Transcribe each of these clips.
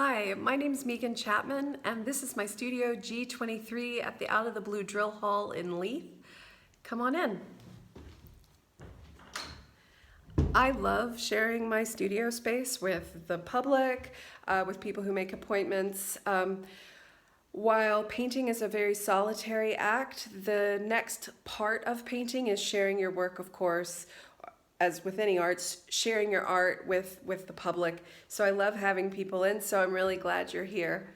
Hi, my name is Chapman, and this is my studio G23 at the Out of the Blue Drill Hall in Leith. Come on in. I love sharing my studio space with the public, with people who make appointments. While painting is a very solitary act, the next part of painting is sharing your work, of course, as with any arts, sharing your art with the public. So I love having people in, so I'm really glad you're here.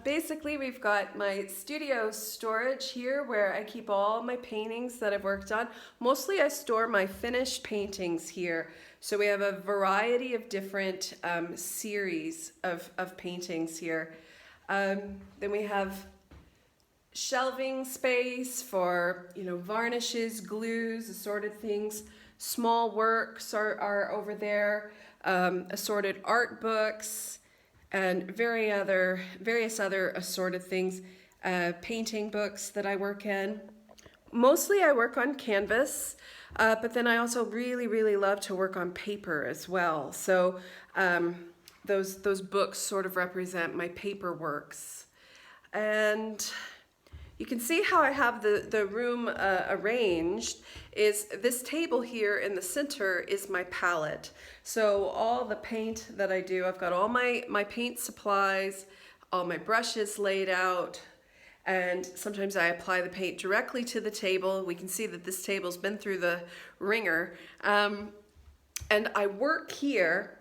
Basically, we've got my studio storage here where I keep all my paintings that I've worked on. Mostly I store my finished paintings here. So we have a variety of different series of paintings here. Then we have shelving space for, varnishes, glues, assorted things. Small works are over there, assorted art books, and various other assorted things, painting books that I work in. Mostly I work on canvas, but then I also really love to work on paper as well. So those books sort of represent my paper works. And you can see how I have the room arranged is this table here in the center is my palette. So all the paint that I do, I've got all my paint supplies, all my brushes laid out, and sometimes I apply the paint directly to the table. We can see that this table's been through the ringer. And I work here,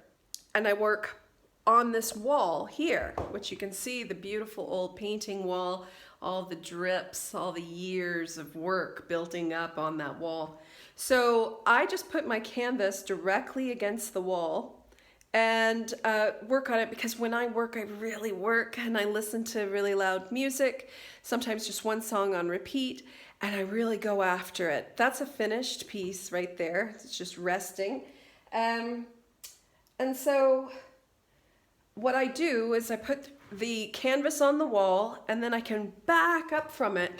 and I work on this wall here, which you can see the beautiful old painting wall, all the drips, all the years of work building up on that wall. So I just put my canvas directly against the wall and work on it, because when I work, I really work and I listen to really loud music, sometimes just one song on repeat, and I really go after it. That's a finished piece right there. It's just resting. And so what I do is I put the canvas on the wall, and then I can back up from it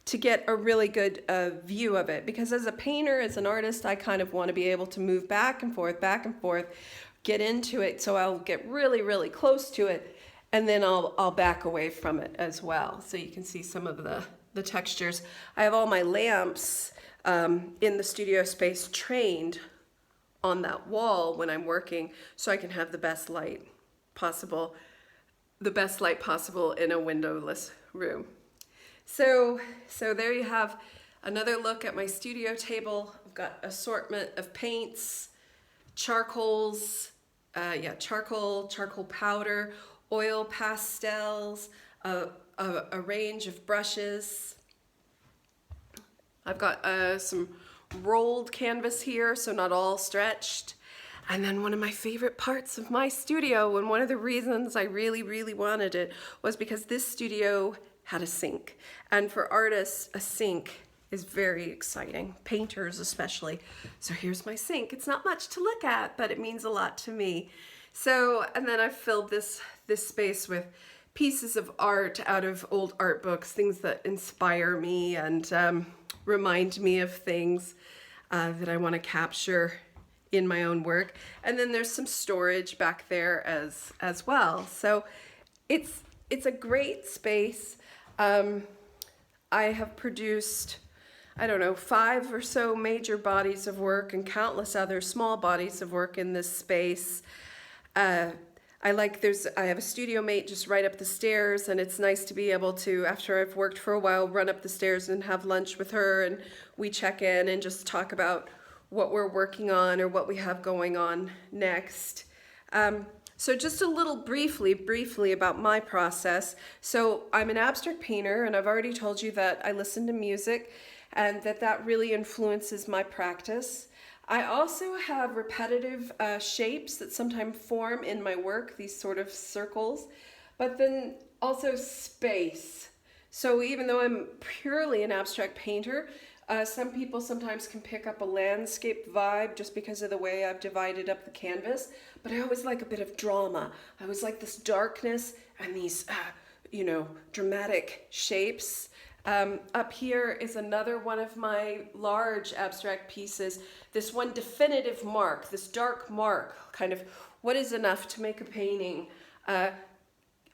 to get a really good view of it. Because as a painter, as an artist, I kind of want to be able to move back and forth, get into it. So I'll get really close to it, and then I'll back away from it as well. So you can see some of the textures. I have all my lamps in the studio space trained on that wall when I'm working, so I can have the best light possible in a windowless room. So there you have another look at my studio table. I've got assortment of paints, charcoals, charcoal powder, oil pastels, a range of brushes. I've got some rolled canvas here, so not all stretched. And then one of my favorite parts of my studio, and one of the reasons I really wanted it, was because this studio had a sink. And for artists, a sink is very exciting, painters especially. So here's my sink. It's not much to look at, but it means a lot to me. So, and then I've filled this space with pieces of art out of old art books, things that inspire me and remind me of things that I want to capture in my own work. And then there's some storage back there as well. So it's a great space. I have produced, 5 or so major bodies of work and countless other small bodies of work in this space. I have a studio mate just right up the stairs, and it's nice to be able to, after I've worked for a while, run up the stairs and have lunch with her, and we check in and just talk about what we're working on or what we have going on next. So just a little briefly about my process. So I'm an abstract painter, and I've already told you that I listen to music and that really influences my practice. I also have repetitive shapes that sometimes form in my work, these sort of circles, but then also space. So even though I'm purely an abstract painter, some people sometimes can pick up a landscape vibe just because of the way I've divided up the canvas, but I always like a bit of drama. I always like this darkness and these, dramatic shapes. Up here is another one of my large abstract pieces, this one definitive mark, this dark mark, kind of what is enough to make a painting.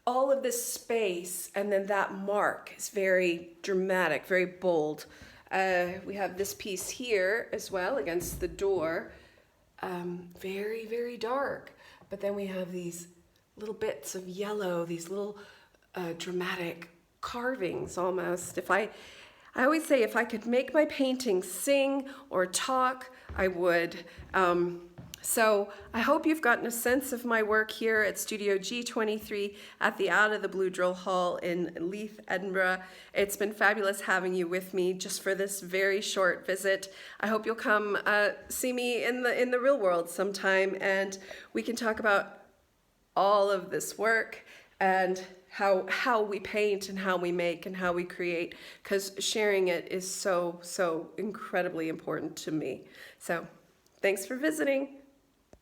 All of this space, and then that mark is very dramatic, very bold. We have this piece here as well against the door, very, very dark. But then we have these little bits of yellow, these little dramatic carvings almost. I always say if I could make my paintings sing or talk, I would. So I hope you've gotten a sense of my work here at Studio G23 at the Out of the Blue Drill Hall in Leith, Edinburgh. It's been fabulous having you with me just for this very short visit. I hope you'll come see me in the real world sometime, and we can talk about all of this work and how we paint and how we make and how we create, because sharing it is so incredibly important to me. So thanks for visiting.